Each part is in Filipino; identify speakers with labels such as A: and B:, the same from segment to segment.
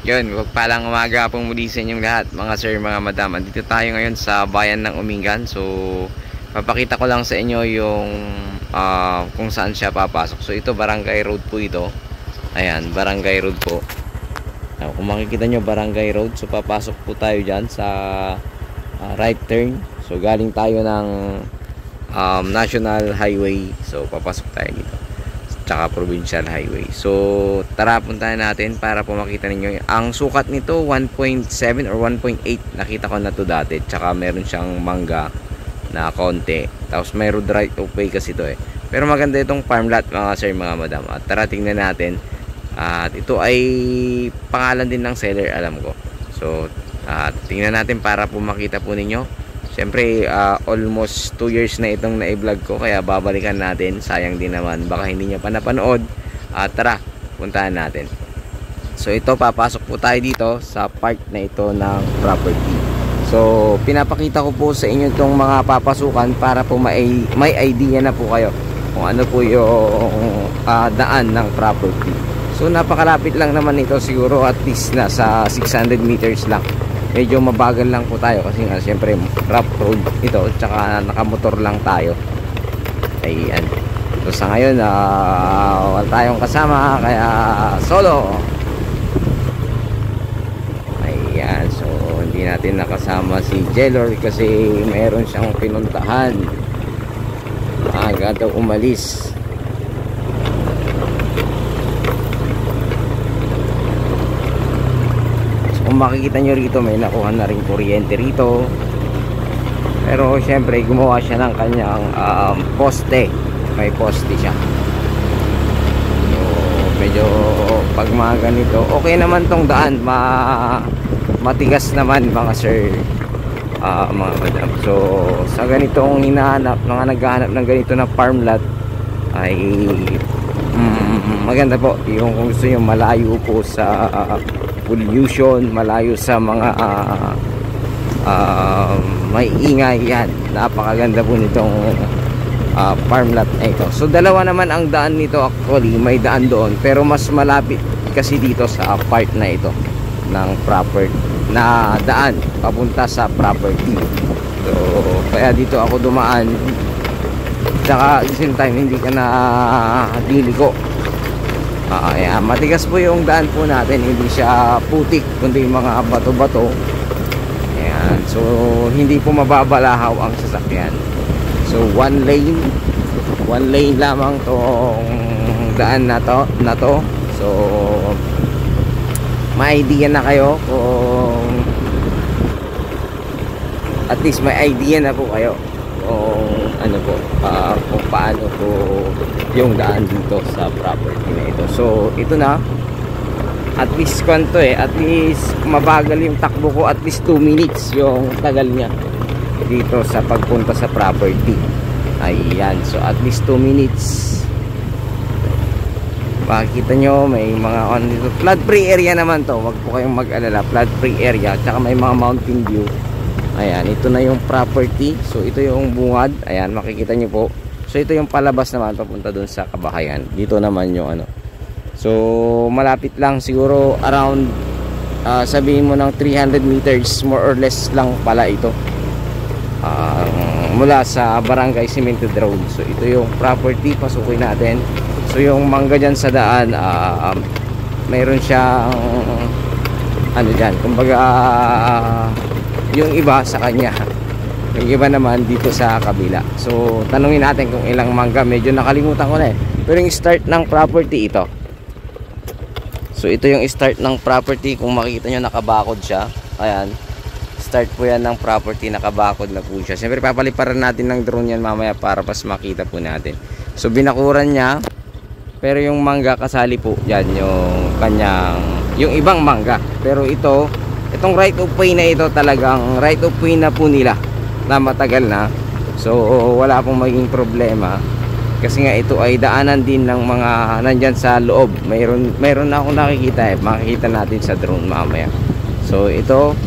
A: Yun, palang umaga pong muli sa inyong lahat, mga sir, mga madam. Andito tayo ngayon sa bayan ng Umingan. So, papakita ko lang sa inyo yung kung saan siya papasok. So, ito, Barangay Road po ito. Ayan, Barangay Road po. Kung makikita nyo, Barangay Road. So, papasok po tayo dyan sa right turn. So, galing tayo ng National Highway. So, papasok tayo dito. Tsaka Provincial Highway. So tara, puntahan natin para po makita ninyo. Ang sukat nito 1.7 or 1.8. Nakita ko na to dati. Tsaka meron siyang mangga na konti. Tapos may road right of way kasi to eh. Pero maganda itong farm lot, mga sir, mga madam. At tara, tingnan natin. At ito ay pangalan din ng seller, alam ko. So tingnan natin para po makita po ninyo. Siyempre, almost 2 years na itong na-vlog ko, kaya babalikan natin. Sayang din naman, baka hindi nyo pa napanood. Tara, puntahan natin. So ito, papasok po tayo dito sa part na ito ng property. So pinapakita ko po sa inyo itong mga papasukan para po may idea na po kayo kung ano po yung daan ng property. So napakalapit lang naman ito, siguro at least nasa 600 meters lang. Medyo mabagal lang po tayo kasi nga siyempre rough road ito, tsaka nakamotor lang tayo. Ayan. So sa ngayon wala tayong kasama, kaya solo. Ayan. So hindi natin nakasama si Jelor kasi mayroon siyang pinuntahan. Aga daw umalis. Kung makikita nyo rito, may nakuha na rin kuryente rito. Pero syempre gumawa siya ng kanyang poste. May poste siya. So medyo pag mga ganito, okay naman tong daan. Matigas naman, mga sir, mga madam. So sa ganitong hinahanap, mga naghahanap ng ganito na farm lot, ay maganda po yung kung gusto nyo malayo po sa pollution, malayo sa mga may ingay. Yan, napakaganda po nitong farm lot na ito. So dalawa naman ang daan nito, actually may daan doon, pero mas malapit kasi dito sa part na ito ng property na daan papunta sa property. So kaya dito ako dumaan, tsaka at the same time hindi ka na diliko. Ayan, matigas po yung daan po natin, hindi siya putik kundi mga bato-bato. Ayan, so hindi po mababalahaw ang sasakyan. So one lane lamang tong daan na to. So may idea na kayo kung at least may idea na po kayo kung ano po, kung paano po yung daan dito sa property na ito. So ito na, at least kwanto at least mabagal yung takbo ko, at least 2 minutes yung tagal niya dito sa pagpunta sa property. Ayan, so at least 2 minutes. Makikita nyo may mga dito, flood free area naman to, wag po kayong mag-alala, flood free area, tsaka may mga mountain view. Ayan, ito na yung property. So ito yung bungad. Ayan, makikita nyo po. So ito yung palabas naman papunta dun sa kabahayan. Dito naman yung ano. So malapit lang, siguro around sabihin mo ng 300 meters more or less lang pala ito, mula sa Barangay Cemented Road. So ito yung property, pasukin natin. So yung mangga dyan sa daan, mayroon siyang ano dyan, kumbaga yung iba sa kanya, yung iba naman dito sa kabila. So tanungin natin kung ilang mangga, medyo nakalimutan ko na pero yung start ng property ito. So ito yung start ng property, kung makikita nyo nakabakod siya. Ayan, start po yan ng property, nakabakod na po siya. Siyempre papaliparan natin ng drone yan mamaya para pas makita po natin. So binakuran niya, pero yung mangga kasali po yan, yung kanyang, yung ibang mangga. Pero itong right of way na ito, talagang right of way na po nila na matagal na. So wala pong maging problema kasi nga ito ay daanan din ng mga nandyan sa loob. Mayroon na akong nakikita makikita natin sa drone mamaya. So ito,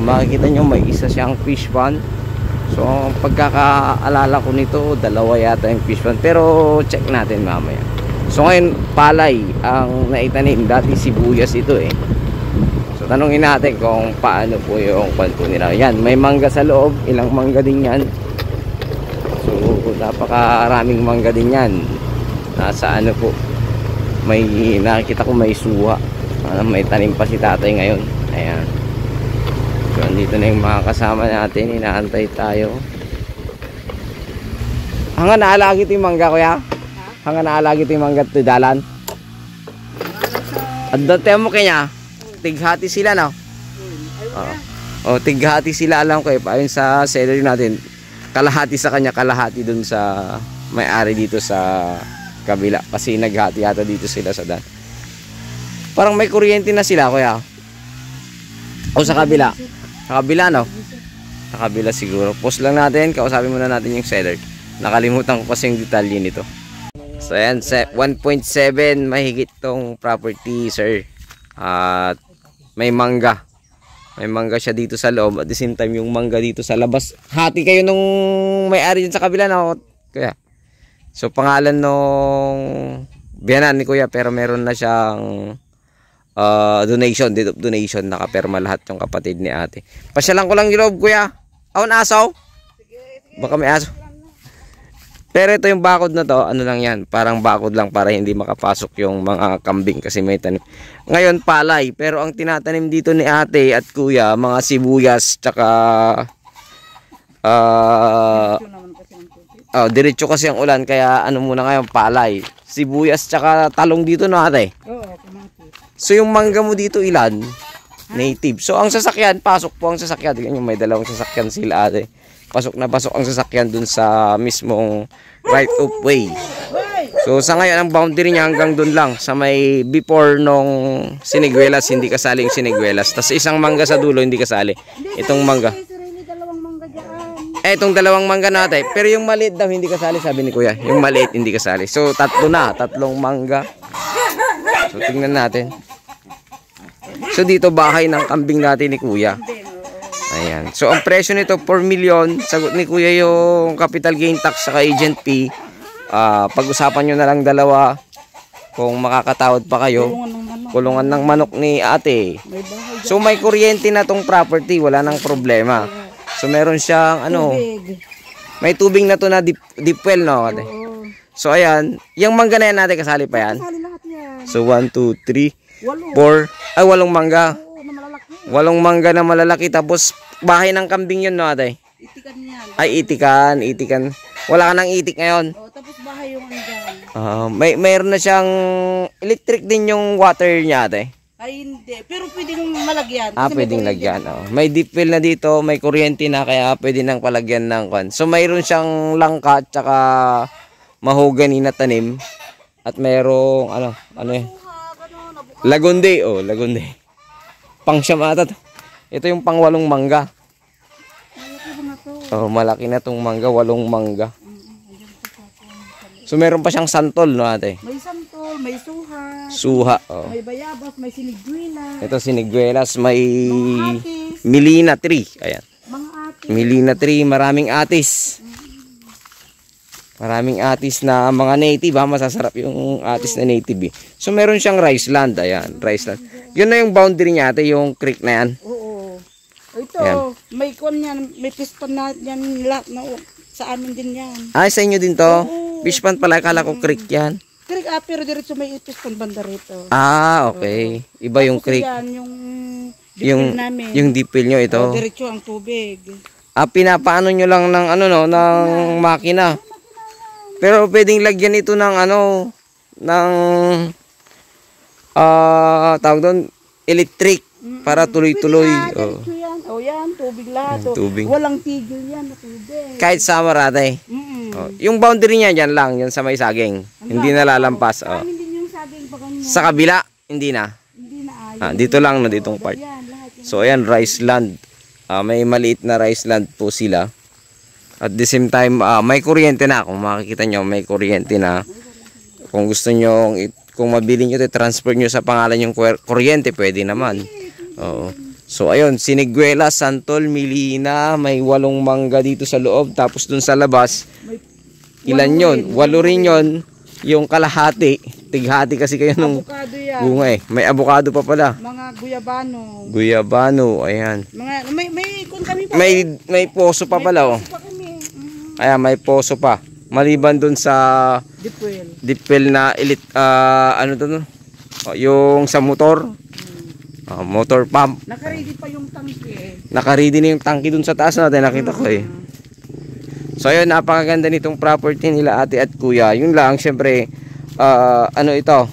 A: makikita nyo may isa siyang fish pond. So pagkakaalala ko nito, dalawa yata yung fish pond, pero check natin mamaya. So ngayon palay ang naitanim, dati sibuyas ito So tanungin natin kung paano po yung kwanto nila. Yan, may mangga sa loob, ilang mangga din yan. So napakaraming mangga din yan. Nasa ano po, may nakikita ko may suha. May tanim pa si tatay ngayon. Ayan. So andito na yung mga kasama natin, inaantay tayo. Hanga naalagi ito yung mangga, kuya? Hanga naalagi ito yung mangga ito dalan. At dati mo kanya, tighati sila, no? O tighati sila, alam ko eh. Ayun sa seller natin, kalahati sa kanya, kalahati dun sa may-ari dito sa kabila. Kasi naghati yata dito sila sa dan. Parang may kuryente na sila, kuya. O sa kabila. Sa kabila, no? Sa kabila siguro. Post lang natin, kausapin muna natin yung seller. Nakalimutan ko kasi yung detalye nito. So ayan, 1.7 mahigit tong property, sir. At may mangga. May mangga siya dito sa loob. At the same time yung mangga dito sa labas. Hati kayo nung may-ari dyan sa kabila, no? Kaya. So pangalan nung biyanan ni kuya, pero meron na siyang donation, deed of donation. Nakaperma lahat yung kapatid ni ate. Pasyalan ko lang yung loob, kuya. Awan asaw? Baka may aso. Pero ito yung bakod na to, ano lang yan, parang bakod lang para hindi makapasok yung mga kambing kasi may tanim. Ngayon palay, pero ang tinatanim dito ni ate at kuya, mga sibuyas, tsaka diretso kasi ang ulan, kaya ano muna ngayon, palay. Sibuyas tsaka talong dito, no ate?
B: Oo,
A: so yung mangga mo dito ilan? Native. So ang sasakyan, pasok po ang sasakyan. Ganyan, may dalawang sasakyan sila ate. Pasok na pasok ang sasakyan dun sa mismong right of way. So sa ngayon ang boundary niya hanggang dun lang sa may before nung siniguelas, hindi kasali yung siniguelas. Tapos isang mangga sa dulo hindi kasali. Itong mangga. Itong dalawang mangga natin. Pero yung maliit daw hindi kasali, sabi ni kuya. Yung maliit hindi kasali. So tatlong mangga. So tingnan natin. So dito bahay ng kambing natin ni kuya. Ayan. So ang presyo nito 4 million. Sagot ni kuya yung capital gain tax saka agent fee. Pag-usapan nyo na lang dalawa kung makakatawad pa kayo. Kulungan ng manok ni ate. So may kuryente na tong property, wala nang problema. So meron siyang ano, may tubig na to na deep well, no ate? So ayan, yung mangga na yan natin kasali pa yan. So 1, 2, 3, 4, ay 8 mangga. 8 mangga na malalaki, tapos bahay ng kambing yun, no ate?
B: Itikan yan.
A: Ay itikan. Wala ka nang itik ngayon.
B: Tapos bahay yung andyan.
A: Mayroon na siyang electric din yung water niya ate.
B: Ay hindi, pero pwedeng malagyan.
A: Pwedeng lagyan. May deep well na dito, may kuryente na, kaya pwede nang palagyan ng kwan. So mayroon siyang langka at saka mahogany na tanim. At mayroong ano eh? Lagundi, lagundi. Pang siyam ata to. Ito yung pang 8 mangga. Malaki na tong mangga, 8 mangga. So meron pa siyang santol, no ate?
B: May santol, may suha.
A: Suha,
B: May bayabas, may siniguelas.
A: Ito siniguelas, may
B: Mga atis.
A: milina tree. Ayan.
B: Mga atis.
A: Milina tree, maraming atis. Maraming atis na mga native, masasarap yung atis na native. So meron siyang rice land, ayan, rice land. Yun na yung boundary niya ate, yung creek na yan.
B: Oo. Ito,
A: Ayan.
B: may kon yan, may piston na yan lahat na sa amin din yan.
A: Sa inyo din to? Fish pond pala, kala ko creek yan.
B: Creek pero diretso may piston banda rito.
A: Okay. Iba yung creek.
B: Yan, yung namin.
A: Yung deep well nyo ito.
B: Diretso ang tubig.
A: Pinapaano nyo lang ng ng makina. Pero pwedeng lagyan ito ng ng tawag doon, electric para tuloy-tuloy.
B: Yan. Yan, tubig lahat.
A: Tubig.
B: Walang tigil yan na tubig.
A: Kahit summer ate. Yung boundary niya dyan lang, yan sa may saging. Hindi na lalampas.
B: Amin din yung saging pa kanya.
A: Sa kabila, hindi na.
B: Hindi na
A: Dito lang, no, ditong part. So ayan, rice land. May maliit na rice land po sila. At the same time, may kuryente na. Kung makikita nyo, may kuryente na. Kung gusto nyo, kung mabili nyo ito, transfer nyo sa pangalan yung kuryente, pwede naman. So ayun, siniguela, santol, milina, may 8 mangga dito sa loob. Tapos dun sa labas, ilan yun? 8 rin yun. Yung kalahati, tighati kasi kayo nung...
B: Avocado yan.
A: bunga eh. May avocado pa pala.
B: Mga guyabano.
A: Guyabano, ayan.
B: Mga, may kung kami pa.
A: May poso pa pala oh.
B: May pa kami.
A: Ayan, may poso pa. Maliban dun sa
B: Dipwell.
A: deep well na elite, ano to no? Yung sa motor. Motor pump.
B: Nakaready pa yung tangke eh.
A: Nakaready na yung tangke dun sa taas natin, nakita ko eh. So ayun, napakaganda nitong property nila ate at kuya. Yun lang, syempre, ano ito,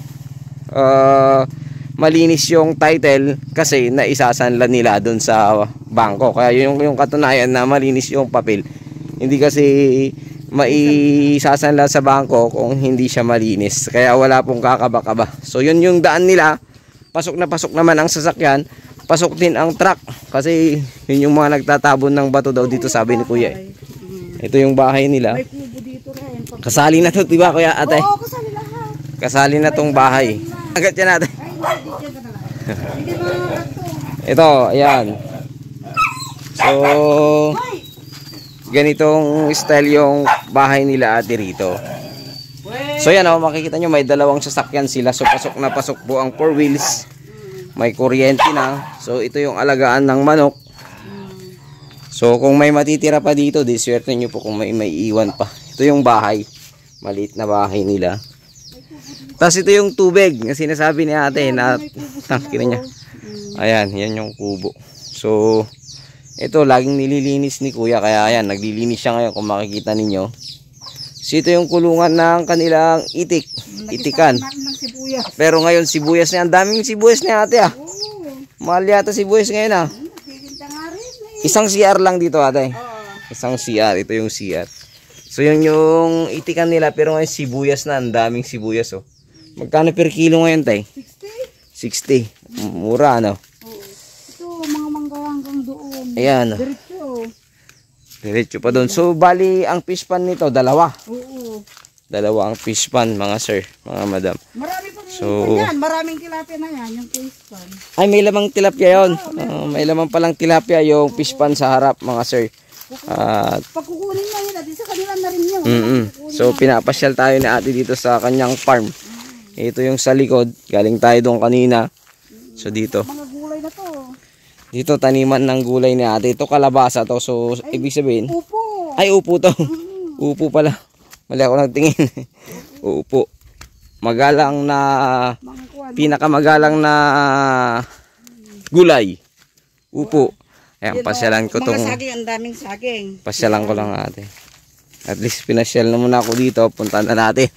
A: malinis yung title kasi naisasanla nila dun sa bangko. Kaya yung katunayan na malinis yung papel. Hindi kasi maisasanla sa bangko kung hindi siya malinis. Kaya wala pong kakaba-kaba. So yun yung daan nila. Pasok na pasok naman ang sasakyan. Pasok din ang truck. Kasi yun yung mga nagtatabon ng bato daw dito, sabi ni kuya eh. Ito yung bahay nila.
B: May kubo dito rin.
A: Kasali na to, diba kuya ate?
B: Oo, kasali lahat.
A: Kasali na tong bahay. Agad yan ate.
B: Ay, hindi dyan ka na lang. Hindi mga ito.
A: Ito, ayan. So, ganitong style yung bahay nila ate rito. So yan oh, makikita nyo may dalawang sasakyan sila. So pasok na pasok po ang 4 wheels. May kuryente na. So ito yung alagaan ng manok. So kung may matitira pa dito, diswerte nyo po kung may iwan pa. Ito yung bahay. Maliit na bahay nila. Tapos ito yung tubig na sinasabi ni ate na tangke niya. Ayan, yan yung kubo. So ito laging nililinis ni kuya, kaya ayan, naglilinis siya ngayon kung makikita ninyo. So ito yung kulungan ng kanilang itikan. Pero ngayon sibuyas niya, ang daming sibuyas niya ate ah. Mahal yata sibuyas ngayon ah. Isang CR lang dito ate. Isang CR, ito yung CR. So yun yung itikan nila, pero ngayon sibuyas na, ang daming sibuyas oh. Magkano per kilo ngayon tay? 60. 60. Mura ano?
B: Mga mangga hanggang doon.
A: Ayan. Diretso pa doon. So bali ang fish pan nito dalawa.
B: Oo.
A: Dalawa ang fish pan mga sir, mga madam.
B: Marami pa rin
A: So,
B: yan. Maraming tilapia na yan, yung fish pan.
A: Ay may lamang tilapia yon. May lamang palang tilapia yung fish pan sa harap mga sir. At
B: pag kukunin na yun, sa kanila na rin yun.
A: so pinapasyal tayo ni ate dito sa kanyang farm. Ito yung sa likod. Galing tayo doon kanina. So dito.
B: Mga gulay na to.
A: Dito taniman ng gulay ni ate. Ito kalabasa to. So ay, ibig sabihin.
B: Upo.
A: Ay upo to. Upo pala. Mali ako nagtingin. Upo. Magalang na pinakamagalang na gulay. Upo. Ayan, pasyalan ko tong.
B: Mga saging, ang daming saging.
A: Pasyalan ko lang ate. At least pinasyal na muna ako dito. Punta na natin.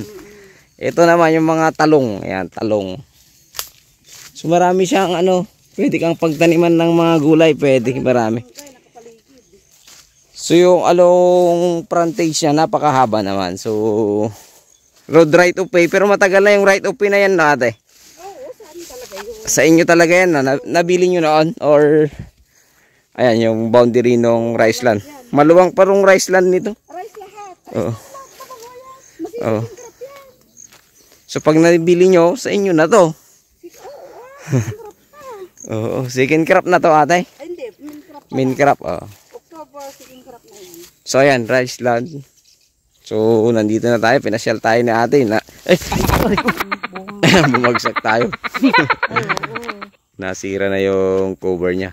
A: Ito naman yung mga talong. Ayan, talong. So marami siyang ano. Pwede kang pagtaniman ng mga gulay. Pwede, marami. So yung along frontage niya, napakahaba naman. So, road right of way. Pero matagal na yung right of way na yan ate.
B: Oo, saan talaga yun?
A: Sa inyo talaga yan na. Nabili nyo noon? Or, ayan yung boundary ng rice land. Maluwang parong rice land nito.
B: Rice lahat.
A: Oo. Oo. So pag nabili nyo, sa inyo na to. Oo, second crop na to ate.
B: Ay, hindi, main crop.
A: Main crop,
B: October, second crop na yun.
A: So ayan, rice land. So nandito na tayo, pinasyal tayo ni ate na bumagsak tayo. Nasira na yung cover niya.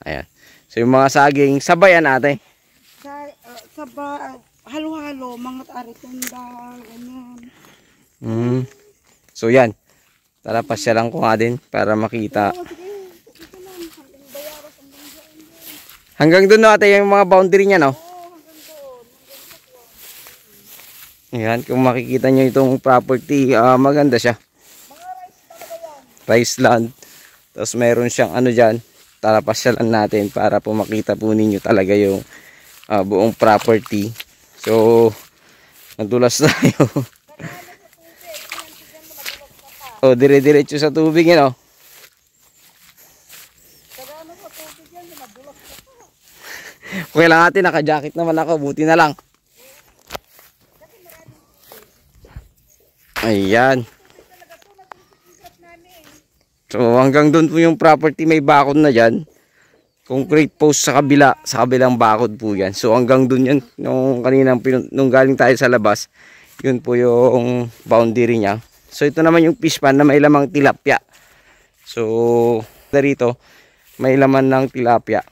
A: Ayan. So yung mga saging, sabayan ate.
B: Halo-halo, mga aritundal, ganyan.
A: So yan. Tara, pasyalan ko nga din para makita. Hanggang doon natin yung mga boundary niya, no? Ayan, kung makikita nyo itong property, maganda siya. Rice land. Tapos meron siyang ano dyan. Tara, pasyalan natin para po makita po ninyo talaga yung buong property. So, nadulas tayo. O, dire-diretso sa tubig yan, o. Okay lang ate, naka-jacket naman ako. Buti na lang. Ayan. So, hanggang doon po yung property. May bakod na dyan. Concrete post sa kabila. Sa kabilang bakod po yan. So, hanggang doon yan. Nung galing tayo sa labas. Yun po yung boundary niya. So ito naman yung fish pan na may lamang tilapia. So, dito may laman ng tilapia.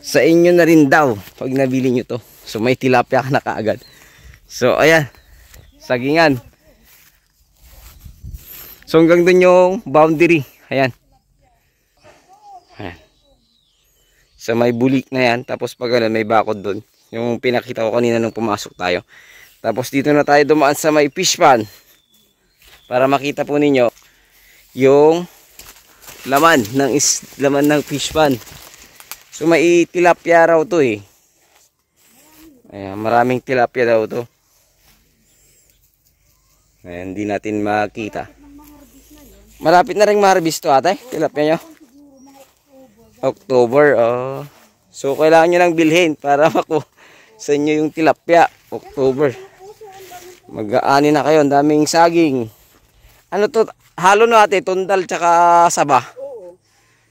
A: Sa inyo na rin daw pag nabili nyo to. So, may tilapia ka na kaagad. So, ayan. Sagingan. So, hanggang dun yung boundary. Ayan. Ayan. So, may bulik na yan. Tapos, pag ano, may bakod dun. Yung pinakita ko kanina nung pumasok tayo. Tapos, dito na tayo dumaan sa may fish pan. Para makita po ninyo yung laman ng fish pan. So may tilapia raw to eh. Ayan, maraming tilapia daw to. Ayan, hindi natin makita. Malapit na rin ma-harvest to ate, tilapia nyo. October, oh. So kailangan nyo lang bilhin para makuha sa inyo yung tilapia. October. Mag-aani na kayo, ang daming saging. Ano to? Halo na ate, tundal tsaka saba.
B: Oo.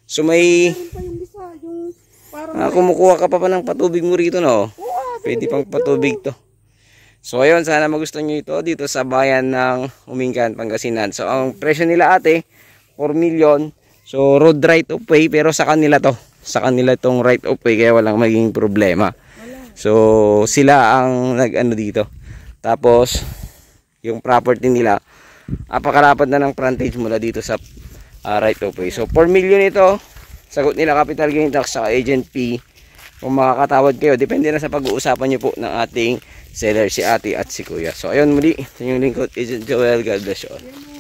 A: So may
B: Meron pa yung isa, yung parang
A: kumukuha ka pa ng patubig mo rito, no?
B: oo,
A: Pwede pang patubig to. So ayun, sana magustuhan nyo ito dito sa bayan ng Umingan, Pangasinan. So ang presyo nila ate, 4 million. So road right of way, pero sa kanila to. Sa kanila itong right of way, kaya walang maging problema. So sila ang nag-ano dito. Tapos yung property nila, apakarapat na ng frontage mula dito sa right of way. So 4 million ito. Sagot nila capital gain tax sa agent fee. Kung makakatawad kayo, depende na sa pag-uusapan nyo po ng ating seller, si ate at si kuya. So ayun muli, sa inyong lingkod, Agent Joel. God bless you all.